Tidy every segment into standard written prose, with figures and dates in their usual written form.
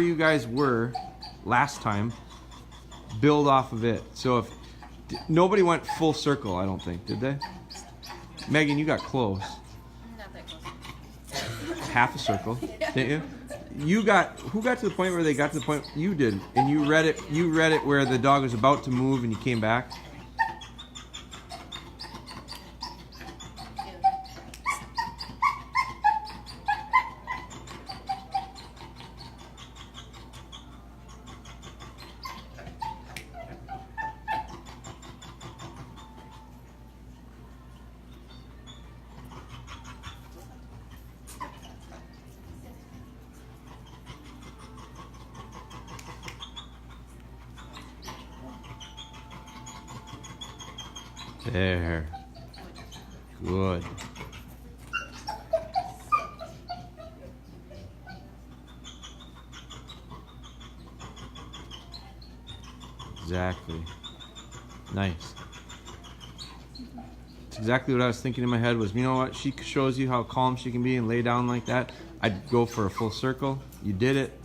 you guys were last time, build off of it. So if nobody went full circle, I don't think, did they? Megan, you got close. Not that close. Half a circle, didn't you? Who got to the point where they got to the point you did, and you read it where the dog was about to move and you came back? There. Good. Exactly. Nice. It's exactly what I was thinking in my head was, you know what, she shows you how calm she can be and lay down like that. I'd go for a full circle. You did it.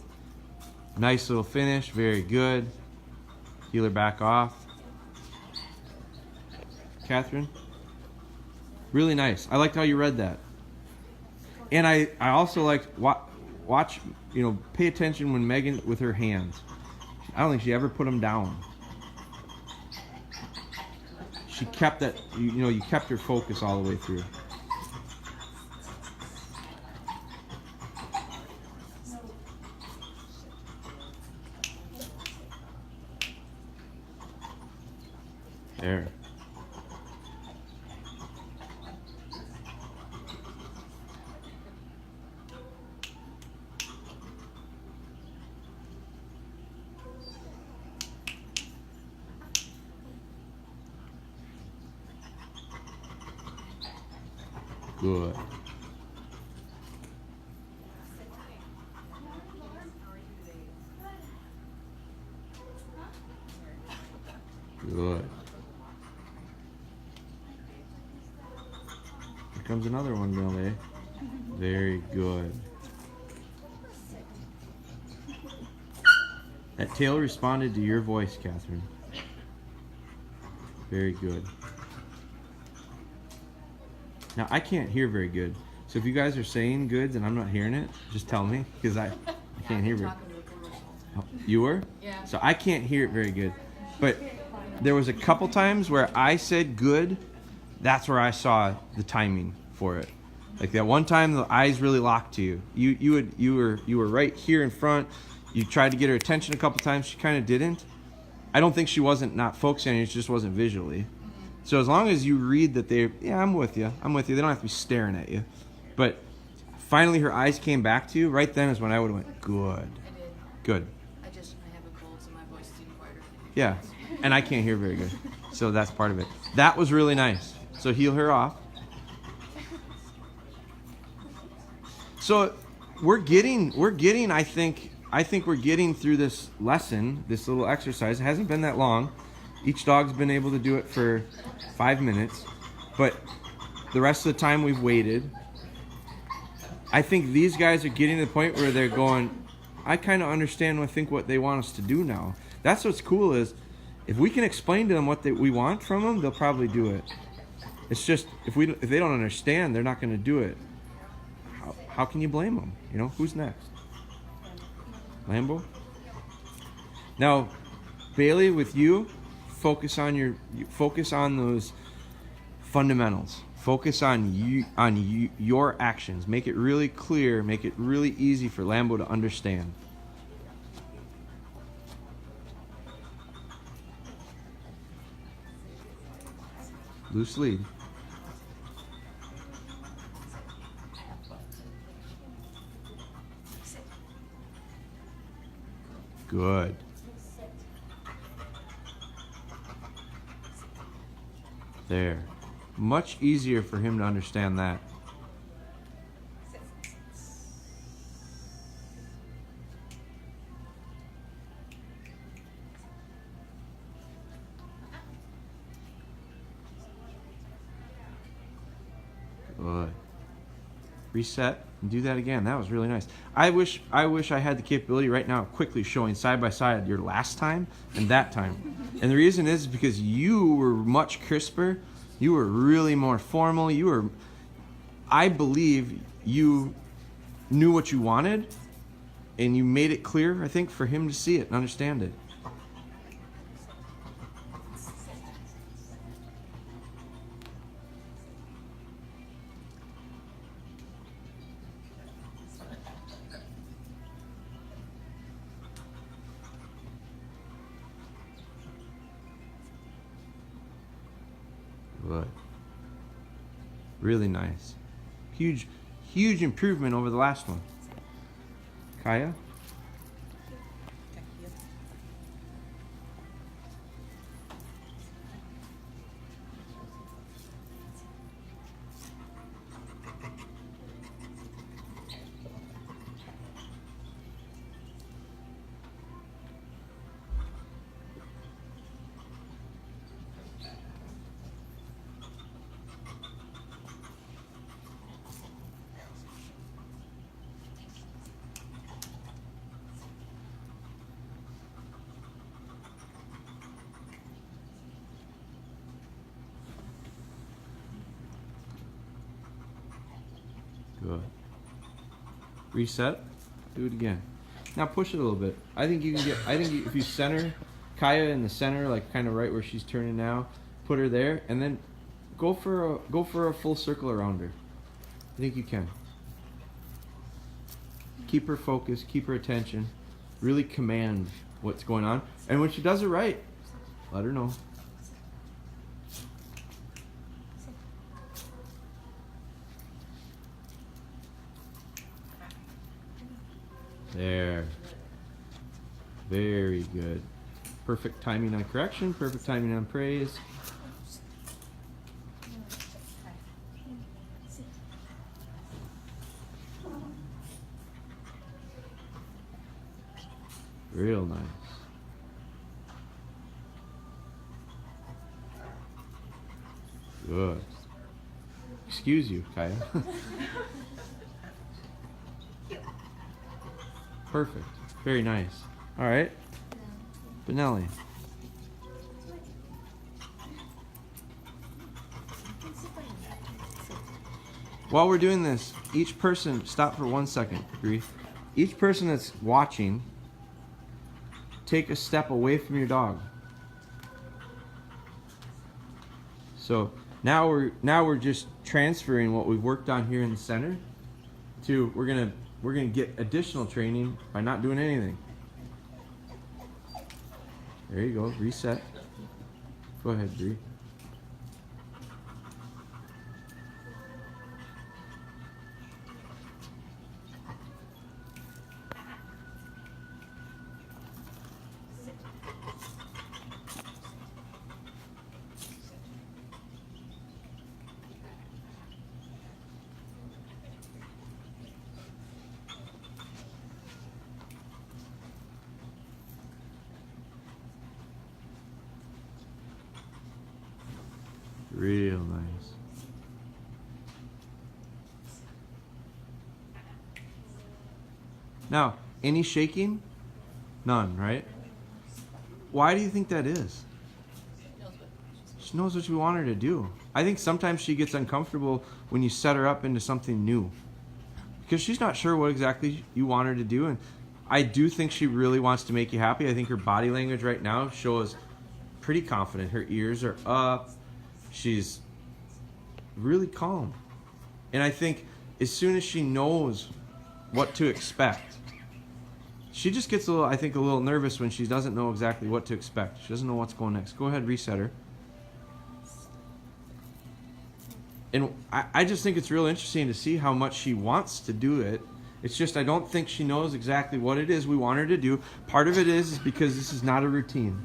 Nice little finish. Very good. Heel her back off. Catherine, really nice. I liked how you read that. And I also liked watch, pay attention when Megan with her hands. I don't think she ever put them down. She kept that, you kept your focus all the way through. There. Good. Good. Here comes another one, Millie. Very good. That tail responded to your voice, Catherine. Very good. Now, I can't hear very good. So if you guys are saying goods and I'm not hearing it, just tell me, because I can't hear very good. You were? Yeah. So I can't hear it very good. But there was a couple times where I said good. That's where I saw the timing for it. Like that one time the eyes really locked to you. You were right here in front. You tried to get her attention a couple times. She kind of didn't. I don't think she wasn't not focusing on you. She just wasn't visually. So as long as you read that I'm with you. I'm with you. They don't have to be staring at you. But finally her eyes came back to you. Right then is when I would have went, good. I did. Good. I have a cold, so my voice is even quieter. Yeah. And I can't hear very good. So that's part of it. That was really nice. So heel her off. So we're getting, I think we're getting through this lesson, this little exercise. It hasn't been that long. Each dog's been able to do it for 5 minutes, but the rest of the time we've waited. I think these guys are getting to the point where they're going, I kind of understand, what they want us to do now. That's what's cool is, if we can explain to them what we want from them, they'll probably do it. It's just, if they don't understand, they're not going to do it. How can you blame them? Who's next? Lambo? Now, Bailey, with you, focus on those fundamentals. Focus on your actions. Make it really clear. Make it really easy for Lambo to understand. Loose lead. Good. There. Much easier for him to understand that. Good. Reset. And do that again. That was really nice. I wish I had the capability right now of quickly showing side by side your last time and that time. And the reason is because you were much crisper. You were really more formal. I believe you knew what you wanted and you made it clear, I think, for him to see it and understand it. Good. Really nice. Huge improvement over the last one. Kaya? Good. Reset. Do it again. Now push it a little bit. I think if you center Kaya in the center, like kind of right where she's turning now, put her there, and then go for a full circle around her. I think you can. Keep her focused. Keep her attention. Really command what's going on. And when she does it right, let her know. There. Very good. Perfect timing on correction, perfect timing on praise. Real nice. Good. Excuse you, Kaya. Perfect. Very nice. All right. Benelli. While we're doing this, each person, stop for 1 second, Bree. Each person that's watching, take a step away from your dog. So now we're just transferring what we've worked on here in the center to we're gonna get additional training by not doing anything. There you go. Reset. Go ahead, Bree. Real nice. Now, any shaking? None, right? Why do you think that is? She knows what you want her to do. I think sometimes she gets uncomfortable when you set her up into something new, because she's not sure what exactly you want her to do. And I do think she really wants to make you happy. I think her body language right now shows pretty confident. Her ears are up. She's really calm. And I think as soon as she knows what to expect, she just gets a little nervous when she doesn't know exactly what to expect. She doesn't know what's going next. Go ahead, reset her. And I just think it's real interesting to see how much she wants to do it. It's just I don't think she knows exactly what it is we want her to do. Part of it is because this is not a routine.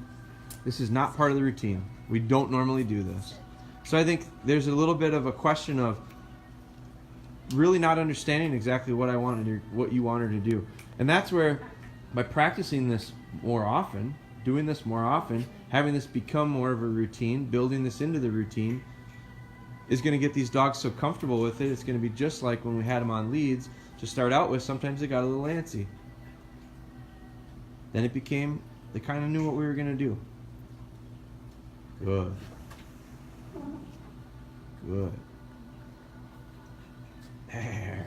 This is not part of the routine. We don't normally do this. So I think there's a little bit of a question of really not understanding exactly what you want her to do. And that's where, by practicing this more often, doing this more often, having this become more of a routine, building this into the routine, is going to get these dogs so comfortable with it. It's going to be just like when we had them on leads. to start out with, sometimes they got a little antsy. Then it became, they kind of knew what we were going to do. Good. Good. There.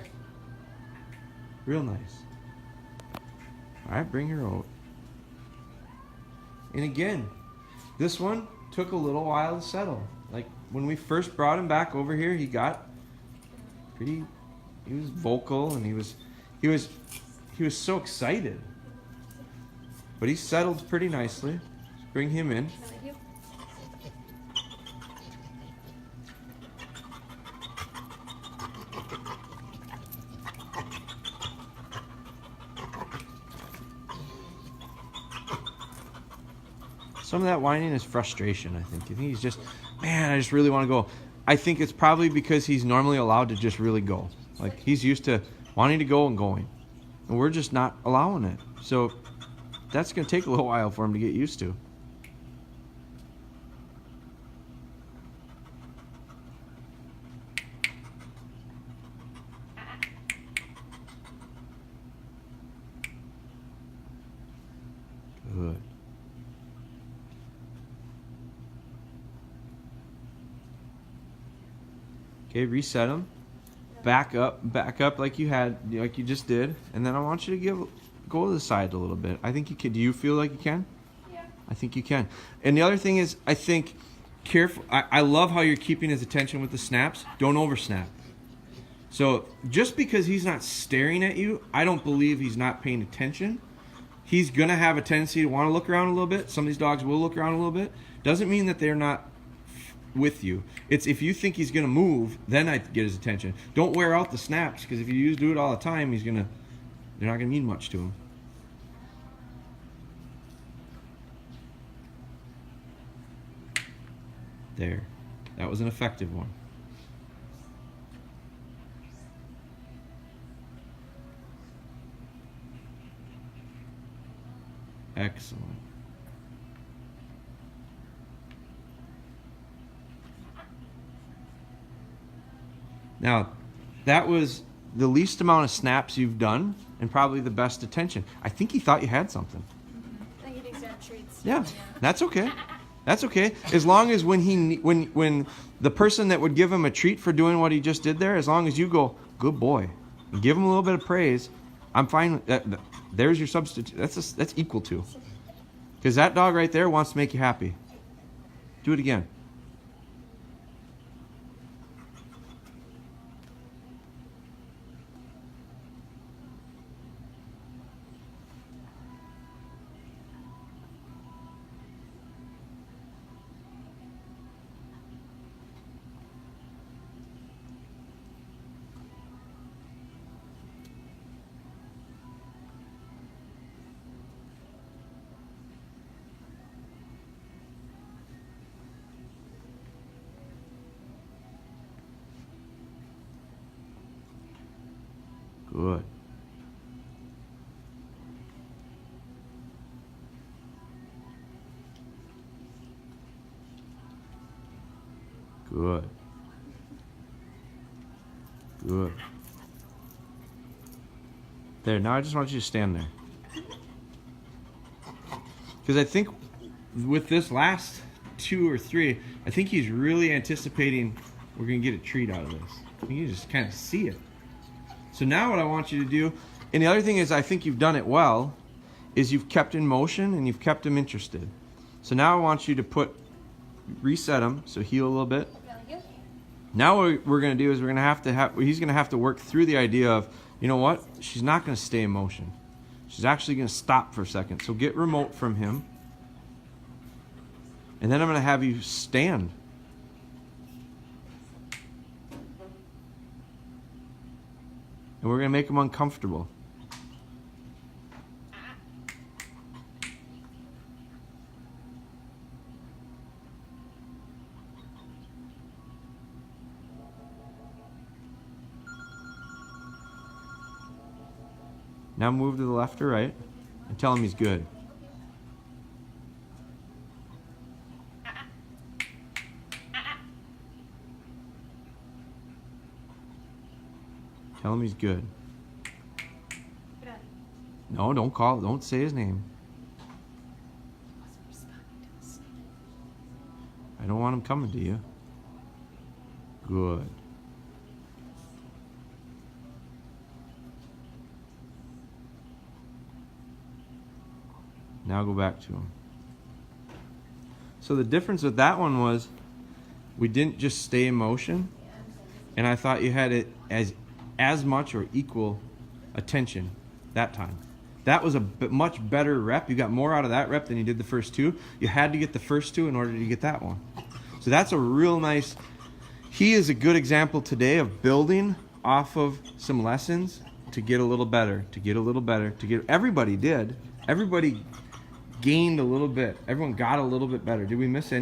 Real nice. All right, bring her out. And again, this one took a little while to settle. Like when we first brought him back over here, he got pretty, he was vocal and he was so excited. But he settled pretty nicely. Let's bring him in. Thank you. Some of that whining is frustration, I think. I think he's just, man, I just really want to go. I think it's probably because he's normally allowed to just really go. Like, he's used to wanting to go and going. And we're just not allowing it. So that's going to take a little while for him to get used to. Good. Okay, reset him. Back up like you just did, and then I want you to go to the side a little bit. I think you can. Do you feel like you can? Yeah. I think you can. And the other thing is, I think careful. I love how you're keeping his attention with the snaps. Don't over snap. So just because he's not staring at you, I don't believe he's not paying attention. He's gonna have a tendency to want to look around a little bit. Some of these dogs will look around a little bit. Doesn't mean that they're not with you. It's if you think he's gonna move, then I get his attention. Don't wear out the snaps, because if you do it all the time, they're not gonna mean much to him. There, that was an effective one. Excellent. Now, that was the least amount of snaps you've done and probably the best attention. I think he thought you had something. I think he thinks they're treats. Yeah, that's okay. That's okay. As long as when the person that would give him a treat for doing what he just did there, as long as you go, good boy, and give him a little bit of praise, I'm fine with that. There's your substitute. That's equal to. Because that dog right there wants to make you happy. Do it again. Good. Good. Good. There, now I just want you to stand there. Because I think with this last 2 or 3, I think he's really anticipating we're going to get a treat out of this. You can just kind of see it. So now what I want you to do, and the other thing is I think you've done it well, is you've kept in motion and you've kept him interested. So now I want you to reset him, so heel a little bit. Now what we're going to do is he's going to have to work through the idea of, you know what, she's not going to stay in motion. She's actually going to stop for a second. So get remote from him. And then I'm going to have you stand. And we're going to make him uncomfortable. Now move to the left or right and tell him he's good. Tell him he's good. No, don't call. Don't say his name. I don't want him coming to you. Good. Now go back to him. So the difference with that one was we didn't just stay in motion, and I thought you had it as much or equal attention that time. That was a much better rep. You got more out of that rep than you did the first two. You had to get the first two in order to get that one. So that's a real nice. He is a good example today of building off of some lessons to get a little better, to get a little better, to get. Everybody did. Everybody gained a little bit. Everyone got a little bit better. Did we miss any?